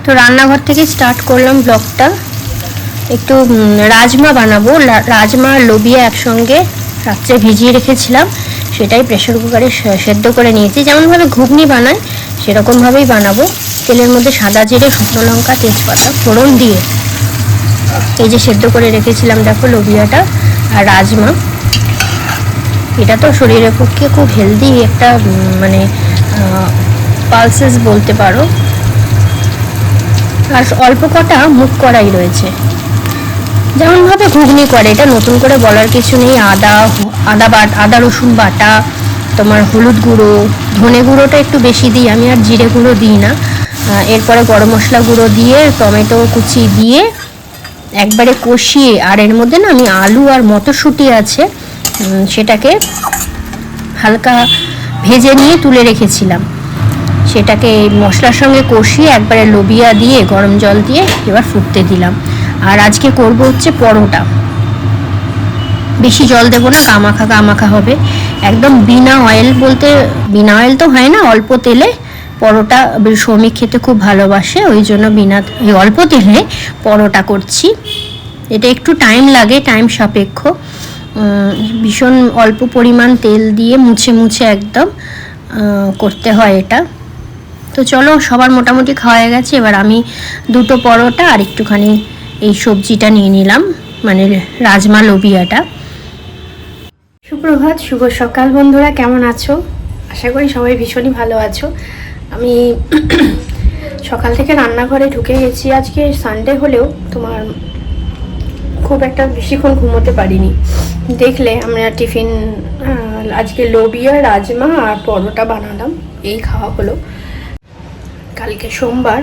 তো রান্নাঘর থেকে স্টার্ট করলাম ব্লগটা। একটু রাজমা বানাবো। রাজমা আর লোবিয়া একসঙ্গে রাত্রে ভিজিয়ে রেখেছিলাম, সেটাই প্রেশার কুকারে সেদ্ধ করে নিয়েছি। যেমনভাবে ঘুগনি বানাই সেরকমভাবেই বানাবো। তেলের মধ্যে সাদা জিরে, শুকনো লঙ্কা, তেজপাতা ফোড়ন দিয়ে এই যে সেদ্ধ করে রেখেছিলাম দেখো লোবিয়াটা আর রাজমা। এটা তো শরীরের পক্ষে খুব হেলদি একটা মানে পালসেস বলতে পারো। আর অল্প কটা মুখ কড়াই রয়েছে, যেমনভাবে ঘুগনি করে, এটা নতুন করে বলার কিছু নেই। আদা রসুন বাটা, তোমার হলুদ গুঁড়ো, ধনে গুঁড়োটা একটু বেশি দিই আমি, আর জিরে গুঁড়ো দিই না। এরপরে গরম মশলা গুঁড়ো দিয়ে টমেটো কুচি দিয়ে একবারে কষিয়ে, আর এর মধ্যে না আমি আলু আর মটরশুঁটি আছে সেটাকে হালকা ভেজে নিয়ে তুলে রেখেছিলাম, সেটাকে মশলার সঙ্গে কষিয়ে একবারে লোবিয়া দিয়ে গরম জল দিয়ে এবার ফুটতে দিলাম। আর আজকে করব হচ্ছে পরোটা। বেশি জল দেবো না, কামাখা হবে একদম। বিনা অয়েল বলতে বিনা অয়েল তো হয় না, অল্প তেলে পরোটা সৌমিক খেতে খুব ভালোবাসে, ওই জন্য অল্প তেলে পরোটা করছি। এটা একটু টাইম লাগে, টাইম সাপেক্ষ। ভীষণ অল্প পরিমাণ তেল দিয়ে মুছে একদম করতে হয় এটা। তো চলো, সবার মোটামুটি খাওয়া গেছে। এবার আমি দুটো পরোটা আর একটুখানি এই সবজিটা নিয়ে নিলাম, মানে রাজমা লোবিয়াটা। সুপ্রভাত, শুভ সকাল বন্ধুরা, কেমন আছো? আশা করি সবাই ভীষণই ভালো আছো। আমি সকাল থেকে রান্নাঘরে ঢুকে গেছি। আজকে সানডে হলেও তোমার খুব একটা বেশিক্ষণ ঘুমোতে পারিনি। দেখলে আমরা টিফিন আজকে লোবিয়া, রাজমা আর পরোটা বানালাম, এই খাওয়া হলো। কালকে সোমবার,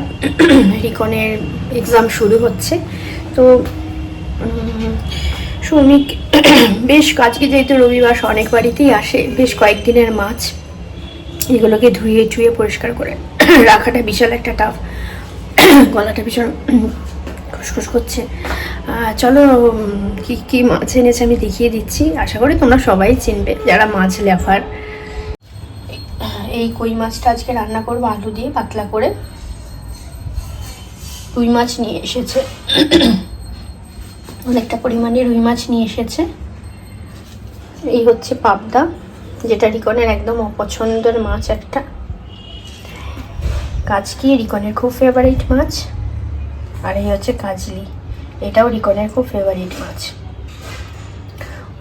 রিকনের এক্সাম শুরু হচ্ছে। তো সৌমিক বেশ আজকে যেহেতু রবিবার অনেক বাড়িতেই আসে, বেশ কয়েকদিনের মাছ এগুলোকে ধুয়ে পরিষ্কার করে রাখাটা বিশাল একটা টাফ। গলাটা ভীষণ খুসখুস করছে। চলো কি মাছ এনেছে আমি দেখিয়ে দিচ্ছি। আশা করি তোমরা সবাই চিনবে যারা মাছ লেফার। এই কই মাছটা আজকে রান্না করবো আলু দিয়ে পাতলা করে। রুই মাছ নিয়ে এসেছে, অনেকটা পরিমাণে রুই মাছ নিয়ে এসেছে। এই হচ্ছে পাবদা, যেটা রিকনের একদম অপছন্দের মাছ একটা। কাজকি রিকনের খুব ফেভারিট মাছ। আর এই হচ্ছে কাজলি, এটাও রিকনের খুব ফেভারিট মাছ।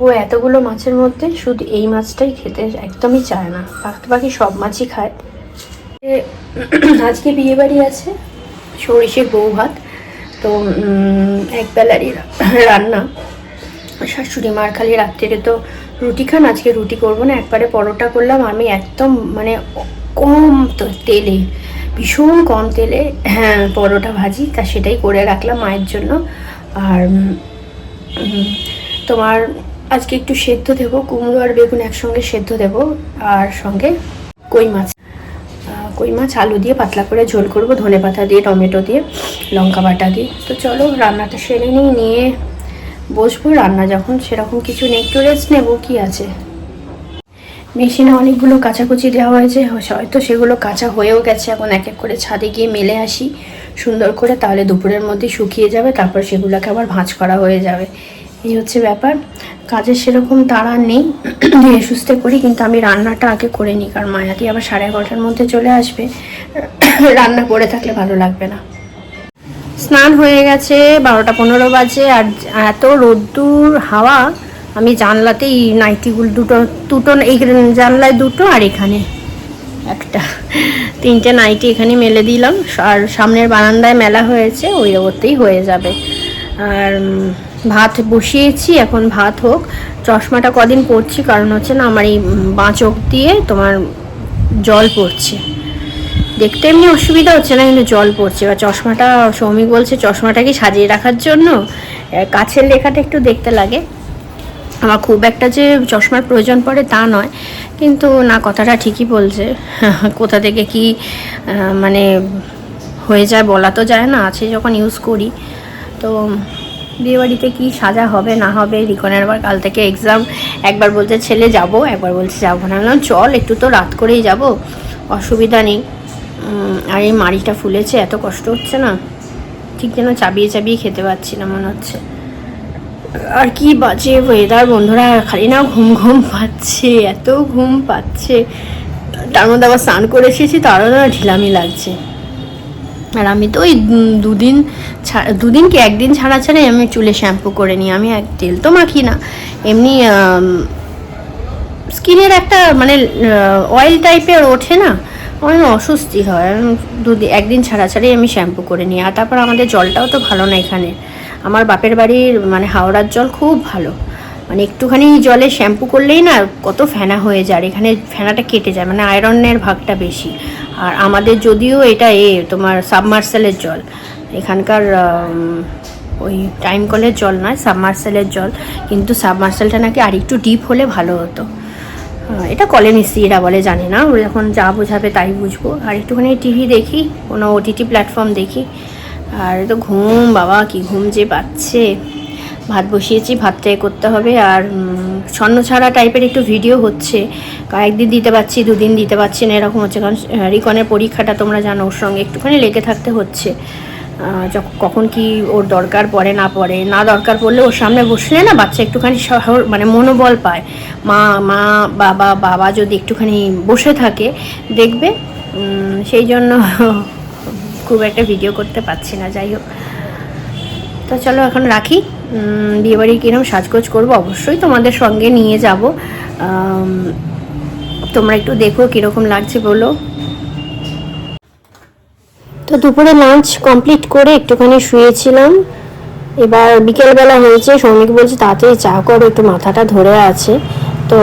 ও এতগুলো মাছের মধ্যে শুধু এই মাছটাই খেতে একদমই চায় না, বাকি সব মাছই খায়। আজকে বিয়ে বাড়ি আছে, সরিষের বউ ভাত। তো একবেলারই রান্না। শাশুড়ি মার খালি রাত্রিরে তো রুটি খান, আজকে রুটি করবো না, একবারে পরোটা করলাম। আমি একদম মানে কম তেলে, ভীষণ কম তেলে পরোটা ভাজি, তা সেটাই করে রাখলাম মায়ের জন্য। আর তোমার আজকে একটু সেদ্ধ দেবো, কুমড়ো আর বেগুন একসঙ্গে সেদ্ধ দেবো, আর সঙ্গে কই মাছ আলু দিয়ে পাতলা করে ঝোল করবো, ধনেপাতা দিয়ে, টমেটো দিয়ে, লঙ্কা বাটা দিয়ে। তো চলো রান্নাটা সেরে নিয়ে বসবো। রান্না যখন সেরকম কিছু নেই, একটু রেস্ট নেবো, কি আছে। মেশিনে অনেকগুলো কাচাকুচি দেওয়া হয়েছে, হয়তো সেগুলো কাঁচা হয়েও গেছে। এখন এক এক করে ছাদে গিয়ে মেলে আসি সুন্দর করে, তাহলে দুপুরের মধ্যে শুকিয়ে যাবে, তারপর সেগুলোকে আবার ভাঁজ করা হয়ে যাবে। এই হচ্ছে ব্যাপার। কাজের সেরকম তাড়া নেই, ধীরে সুস্থে করি, কিন্তু আমি রান্নাটা আগে করে নিই, কারণ মায়াতি আবার 11:30টার মধ্যে চলে আসবে। রান্না করে থাকলে ভালো লাগবে না। স্নান হয়ে গেছে, 12:15 বাজে। আর এত রোদ্দুর হাওয়া, আমি জানলাতেই নাইটিগুলো দুটো এই জানলায় দুটো আর এখানে একটা, 3টে নাইটি এখানে মেলে দিলাম। আর সামনের বারান্দায় মেলা হয়েছে, ওই ওতেই হয়ে যাবে। আর ভাত বসিয়েছি, এখন ভাত হোক। চশমাটা কদিন পরছি, কারণ হচ্ছে না আমার এই বাঁ চোখ দিয়ে তোমার জল পড়ছে। দেখতে এমনি অসুবিধা হচ্ছে না, কিন্তু জল পড়ছে। এবার চশমাটা, সৌমিক বলছে চশমাটাকে সাজিয়ে রাখার জন্য, কাছের লেখাটা একটু দেখতে লাগে। আমার খুব একটা যে চশমার প্রয়োজন পড়ে তা নয়, কিন্তু না, কথাটা ঠিকই বলছে। কোথা থেকে কি মানে হয়ে যায় বলা তো যায় না, আছে যখন ইউজ করি। তো বিয়েবাড়িতে কি সাজা হবে না হবে, রিকনের আবার কাল থেকে এক্সাম। একবার বলছে ছেলে যাব, একবার বলছে যাবো না। চল একটু তো রাত করেই যাব, অসুবিধা নেই। আর এই মাড়িটা ফুলেছে, এত কষ্ট হচ্ছে না, ঠিক যেন চাবিয়ে চাবিয়ে খেতে পাচ্ছি না মনে হচ্ছে। আর কি বাজে ওয়েদার বন্ধুরা, খালি না ঘুম ঘুম পাচ্ছে, এত ঘুম পাচ্ছে। তার মধ্যে আবার স্নান করে এসেছি, তারও না ঢিলামি লাগছে। আর আমি তো ওই দুদিন কি একদিন ছাড়া ছাড়াই আমি চুলে শ্যাম্পু করে নিই। আমি তেল তো মাখি না, এমনি স্কিনের একটা মানে অয়েল টাইপের ওঠে না, অনেক অস্বস্তি হয়। একদিন ছাড়া ছাড়াই আমি শ্যাম্পু করে নিই। আর তারপর আমাদের জলটাও তো ভালো না এখানে। আমার বাপের বাড়ির মানে হাওড়ার জল খুব ভালো, মানে একটুখানি জলে শ্যাম্পু করলেই না কত ফেনা হয়ে যায়, এখানে ফেনাটা কেটে যায়, মানে আয়রনের ভাগটা বেশি। আর আমাদের যদিও এটা তোমার সাবমার্সেলের জল, এখানকার ওই টাইম কলের জল নয়, সাবমার্সেলের জল, কিন্তু সাবমার্সেলটা নাকি আর একটু ডিপ হলে ভালো হতো। এটা কলে মিস্ত্রিরা বলে, জানি না, ওরা যখন যা বোঝাবে তাই বুঝবো। আর একটুখানি টিভি দেখি, কোনো ওটিটি প্ল্যাটফর্ম দেখি। আর তো ঘুম, বাবা কি ঘুম যে পাচ্ছে। ভাত বসিয়েছি, ভাতটাই করতে হবে। আর ছন্ন ছাড়া টাইপের একটু ভিডিও হচ্ছে, কয়েকদিন দিতে পারছি, দুদিন দিতে পারছি না, এরকম হচ্ছে। কারণ রিকনের পরীক্ষাটা তোমরা জানো, ওর সঙ্গে একটুখানি লেগে থাকতে হচ্ছে। কখন কি ওর দরকার পড়ে না পড়ে, না দরকার পড়লে ওর সামনে বসলে না বাচ্চা একটুখানি মানে মনোবল পায়। মা বাবা যদি একটুখানি বসে থাকে দেখবে, সেই জন্য খুব একটা ভিডিও করতে পারছি না। যাই হোক, তো চলো এখন রাখি। বিয়েবাড়ি কিরম সাজগোজ করবো অবশ্যই তোমাদের সঙ্গে নিয়ে যাব, তোমরা একটু দেখো কীরকম লাগছে বলো। তো দুপুরে লাঞ্চ কমপ্লিট করে একটুখানি শুয়েছিলাম। এবার বিকেলবেলা হয়েছে, সৌমিক বলছে তাড়াতাড়ি চা করো, একটু মাথাটা ধরে আছে। তো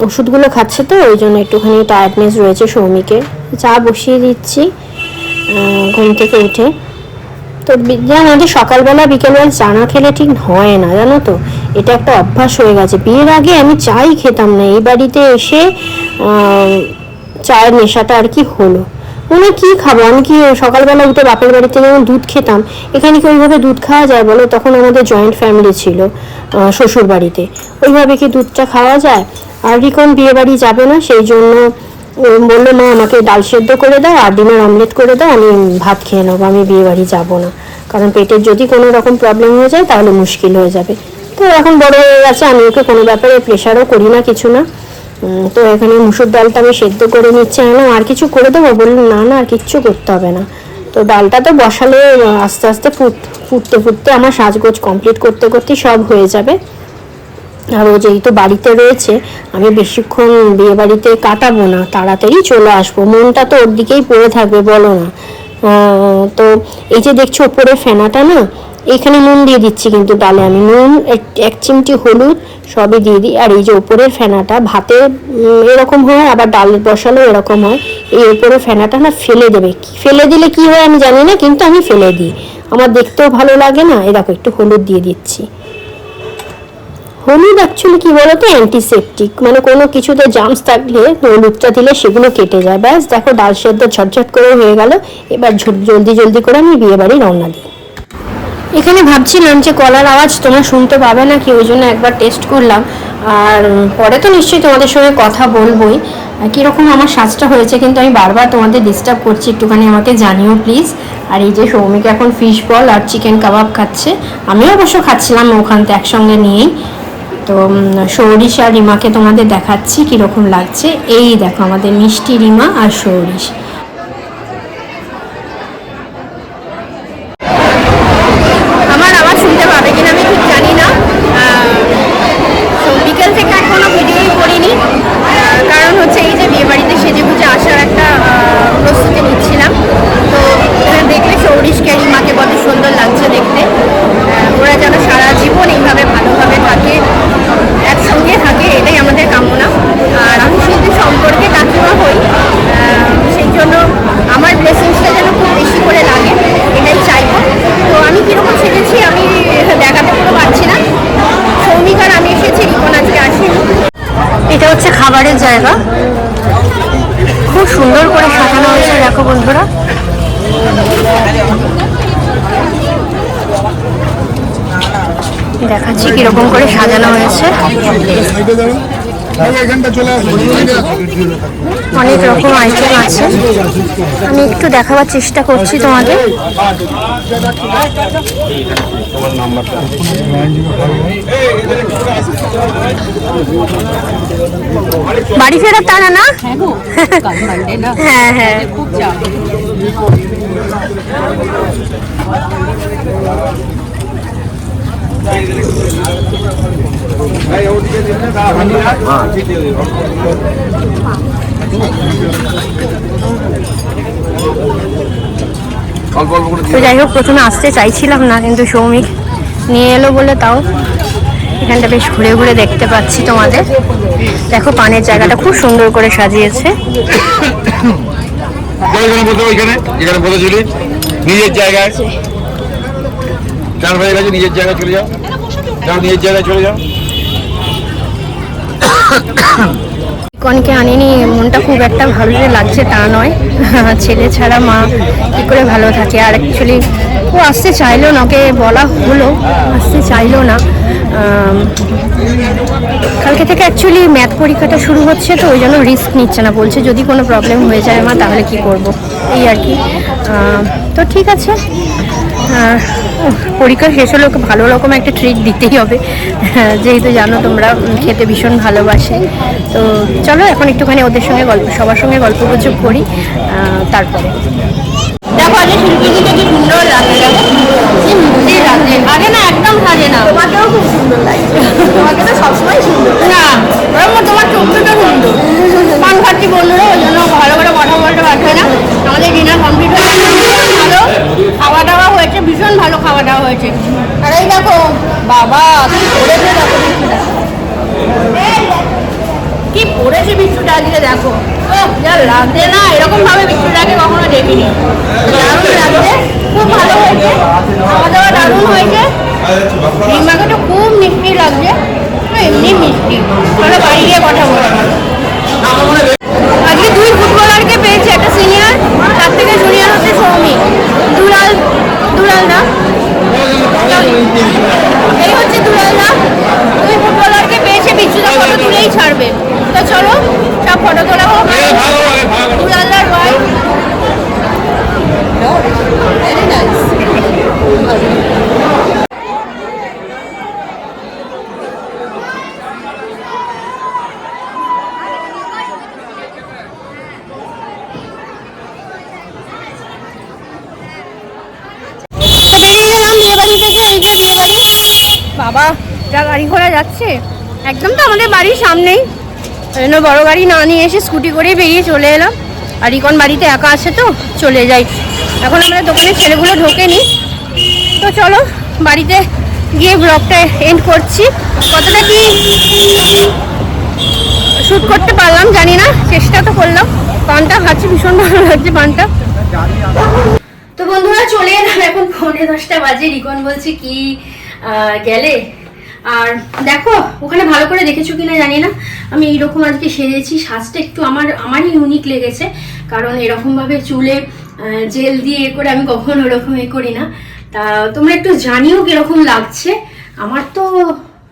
ওষুধগুলো খাচ্ছে তো ওই জন্য একটুখানি টায়ার্ডনেস রয়েছে সৌমিকের। চা বসিয়ে দিচ্ছি ঘুম থেকে উঠে। তো আমাদের সকালবেলা বিকেলবেলা চা না খেলে ঠিক হয় না, জানো তো, এটা একটা অভ্যাস হয়ে গেছে। বিয়ের আগে আমি চাই খেতাম না, এই বাড়িতে এসে চায়ের নেশাটা আর কি হলো। মানে কি খাবো আমি, কি সকালবেলা উঠে বাপের বাড়িতে যেমন দুধ খেতাম, এখানে কি ওইভাবে দুধ খাওয়া যায় বলো? তখন আমাদের জয়েন্ট ফ্যামিলি ছিল শ্বশুর বাড়িতে, ওইভাবে কি দুধটা খাওয়া যায়? আর রিকন বিয়ে বাড়ি যাবে না, সেই জন্য বললো মা আমাকে ডাল সেদ্ধ করে দাও আর ডিমের অমলেট করে দাও, আমি ভাত খেয়ে নেবো, আমি বিয়ে বাড়ি যাবো না, কারণ পেটের যদি কোনো রকম প্রবলেম হয়ে যায় তাহলে মুশকিল হয়ে যাবে। তো এখন বড় হয়ে গেছে, আমি ওকে কোনো ব্যাপারে প্রেশারও করি না, কিছু না। তো এখানে মুসুর ডালটা আমি সেদ্ধ করে নিচ্ছি। আর কিছু করে দেবো বললাম, না না আর কিচ্ছু করতে হবে না। তো ডালটা তো বসালে আস্তে আস্তে ফুটতে ফুটতে আমার সাজগোজ কমপ্লিট করতে করতেই সব হয়ে যাবে। আর ও যেহেতু বাড়িতে রয়েছে, আমি বেশিক্ষণ বিয়ে বাড়িতে কাটাবো না, তাড়াতাড়ি চলে আসবো, মনটা তো ওর দিকেই পড়ে থাকবে বলো না। তো এই যে দেখছো ওপরে ফেনাটা না, এখানে নুন দিয়ে দিচ্ছি, কিন্তু ডালে আমি নুন, এক চিমটি হলুদ সবই দিয়ে দিই। আর এই যে ওপরের ফেনাটা ভাতে এরকম হয়, আবার ডাল বসালেও এরকম হয়। এই ওপরের ফেনাটা না ফেলে দেবে, ফেলে দিলে কি হয় আমি জানি না, কিন্তু আমি ফেলে দিই, আমার দেখতেও ভালো লাগে না। এরকম একটু হলুদ দিয়ে দিচ্ছি। হলুদ অ্যাকচুয়ালি কি বলতো, অ্যান্টিসেপটিক, মানে কোনো কিছুতে জার্মস থাকলে হলুদটা দিলে সেগুলো কেটে যায়। ব্যাস দেখো ডাল সেদ্ধ ঝটঝট করে হয়ে গেল। এবার জলদি জলদি করে আমি বিয়ে বাড়ি রওনা দিই। এখানে ভাবছিলাম যে কলার আওয়াজ তোমরা শুনতে পাবে না কি, ওই জন্য একবার টেস্ট করলাম। আর পরে তো নিশ্চয়ই তোমাদের সঙ্গে কথা বলবোই কীরকম আমার সাজটা হয়েছে, কিন্তু আমি বারবার তোমাদের ডিস্টার্ব করছি, একটুখানি আমাকে জানিও প্লিজ। আর এই যে সৌমিক এখন ফিশ বল আর চিকেন কাবাব খাচ্ছে, আমিও অবশ্য খাচ্ছিলাম ওখান থেকে একসঙ্গে নিয়েই। তো সৌরিশ আর রিমাকে তোমাদের দেখাচ্ছি কীরকম লাগছে। এই দেখো আমাদের মিষ্টি রিমা আর সৌরিশ। আমার আওয়াজ শুনতে পাবে কিনা আমি ঠিক জানি না, বিকেল থেকে আর কোনো ভিডিওই করিনি, কারণ হচ্ছে এই যে বিয়ে বাড়িতে সেজে গুজে আসার একটা প্রস্তুতি নিচ্ছিলাম। তো দেখলে সৌরিশকে রিমাকে কত সুন্দর লাগছে দেখতে, ওরা যেন সারা জীবন এইভাবে ভালোভাবে থাকে, একসঙ্গে থাকে, এটাই আমাদের কামনা। আর আমি শুধু সম্পর্কে কাকিমা হই, সেই জন্য আমার ব্লেসিংসটা যেন খুব বেশি করে লাগে, এটাই চাইবো। তো আমি কীরকম শিখেছি আমি দেখাতে পুরো পারছি না। সৌমিক আর আমি এসেছি, রিকন আজকে আসেনি। এটা হচ্ছে খাবারের জায়গা, খুব সুন্দর করে সাজানো হয়েছে দেখো বন্ধুরা। দেখাচ্ছি কিরকম করে সাজানো হয়েছে। অনেক রকম আইটেম আছে, আমি একটু দেখাবার চেষ্টা করছি তোমাদের। বাড়ি ফেরার তারা না? হ্যাঁ হ্যাঁ, তো যাই হোক, প্রথমে আসতে চাইছিলাম না, কিন্তু সৌমিক নিয়ে এলো বলে তাও এখানটা বেশ ঘুরে ঘুরে দেখতে পাচ্ছি তোমাদের। দেখো পানের জায়গাটা খুব সুন্দর করে সাজিয়েছে। নিজের জায়গায় নিজের জায়গায় চলে যাও, নিজের জায়গায় চলে যাও। কনকে আনিনি, মনটা খুব একটা ভালো যে লাগছে তা নয়, ছেলে ছাড়া মা কী করে ভালো থাকে। আর অ্যাকচুয়ালি ও আসতে চাইলো না, ওকে বলা হলো আসতে চাইলো না। কালকে থেকে অ্যাকচুয়ালি ম্যাথ পরীক্ষাটা শুরু হচ্ছে, তো ওই জন্য রিস্ক নিচ্ছে না, বলছে যদি কোনো প্রবলেম হয়ে যায় মা তাহলে কি করব, এই আর কি। তো ঠিক আছে, পরীক্ষা শেষ হলে ওকে ভালো রকম একটা ট্রিট দিতেই হবে, যেহেতু জানো তোমরা খেতে ভীষণ ভালোবাসে। তো চলো এখন একটুখানি ওদের সঙ্গে সবার সঙ্গে গল্প গুজব করি, তারপরে। দেখো আগে শিল্পীজিকে কি সুন্দর লাগে, দেখো কি মুক্তি লাগে। আগে না একদম সাজে না, তোমাকেও খুব সুন্দর লাগে, তোমাকে তো সবসময় সুন্দর না, তোমার চোখটা সুন্দর। পান খাচ্ছি বন্ধুরা, ওই জন্য ভালো করে কথা বলতে পারছে না। আমাদের ডিনার কমপ্লিট হয়ে ভালো খাওয়া দাওয়া হয়েছে, ভীষণ ভালো খাওয়া দাওয়া হয়েছে। আর এই দেখো বাবা কি পড়েছে বিচ্ছুটা আজকে, দেখো যা লাগছে না, এরকম ভাবে বিচ্ছুটাকে কখনো দেখিনি। দারুণ লাগছে, খুব ভালো হয়েছে, খাওয়া দাওয়া দারুণ হয়েছে। ডিমাকে তো খুব মিষ্টি লাগছে, এমনি মিষ্টি। তাহলে বাড়ি গিয়ে কথা বলবো। আজকে 2 ফুটবলারকে পেয়েছে, একটা সিনিয়র, তার থেকে জুনিয়র হচ্ছে সৌমিক। দুলাল না, এই হচ্ছে দুলাল না। 2 ফুটবলারকে পেয়েছে, বিচ্ছুটা ফটো তুলেই ছাড়বে। তো চলো সব ফটো তোলা হোক। দুলালদার ভাই বাবা যা গাড়ি ঘোড়া যাচ্ছে, একদম তো আমাদের বাড়ির সামনেই, ওই জন্য বড়ো গাড়ি না নিয়ে এসে স্কুটি করেই বেরিয়ে চলে এলাম। আর রিকন বাড়িতে একা আছে তো চলে যাই। এখন আমরা দোকানের ছেলেগুলো ঢোকেনি, তো চলো বাড়িতে গিয়ে ব্লগটা এন্ড করছি। কতটা কি শ্যুট করতে পারলাম জানি না, চেষ্টা তো করলাম। পানটা খাচ্ছি, ভীষণ ভালো লাগছে পানটা। তো বন্ধুরা চলে এলাম, এখন 9:45 বাজে। রিকন বলছে কি গেলে, আর দেখো ওখানে ভালো করে দেখেছো কিনা জানি না, আমি এইরকম আজকে সেরেছি। সাজটা একটু আমারই ইউনিক লেগেছে, কারণ এরকমভাবে চুলে জেল দিয়ে করে আমি কখনো ওরকম করি না। তা তোমরা একটু জানিও কিরকম লাগছে। আমার তো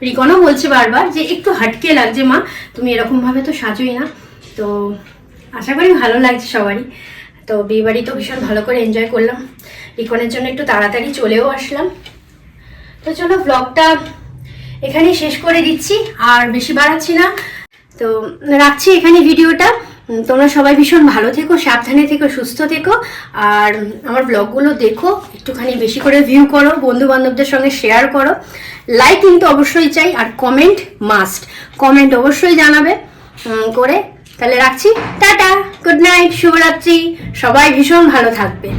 রিকনও বলছে বারবার যে একটু হাটকে লাগছে মা, তুমি এরকমভাবে তো সাজোই না। তো আশা করি ভালো লাগছে সবারই। তো বিয়ে বাড়ি তো ভীষণ ভালো করে এনজয় করলাম, রিকনের জন্য একটু তাড়াতাড়ি চলেও আসলাম। তো চলো ব্লগটা এখানেই শেষ করে দিচ্ছি, আর বেশি বাড়াচ্ছি না। তো রাখছি এখানে ভিডিওটা। তোমরা সবাই ভীষণ ভালো থেকো, সাবধানে থেকো, সুস্থ থেকো। আর আমার ব্লগগুলো দেখো, একটুখানি বেশি করে ভিউ করো, বন্ধু বান্ধবদের সঙ্গে শেয়ার করো। লাইক কিন্তু অবশ্যই চাই, আর কমেন্ট মাস্ট, কমেন্ট অবশ্যই জানাবে করে। তাহলে রাখছি, টাটা, গুড নাইট, শুভরাত্রি, সবাই ভীষণ ভালো থাকবে।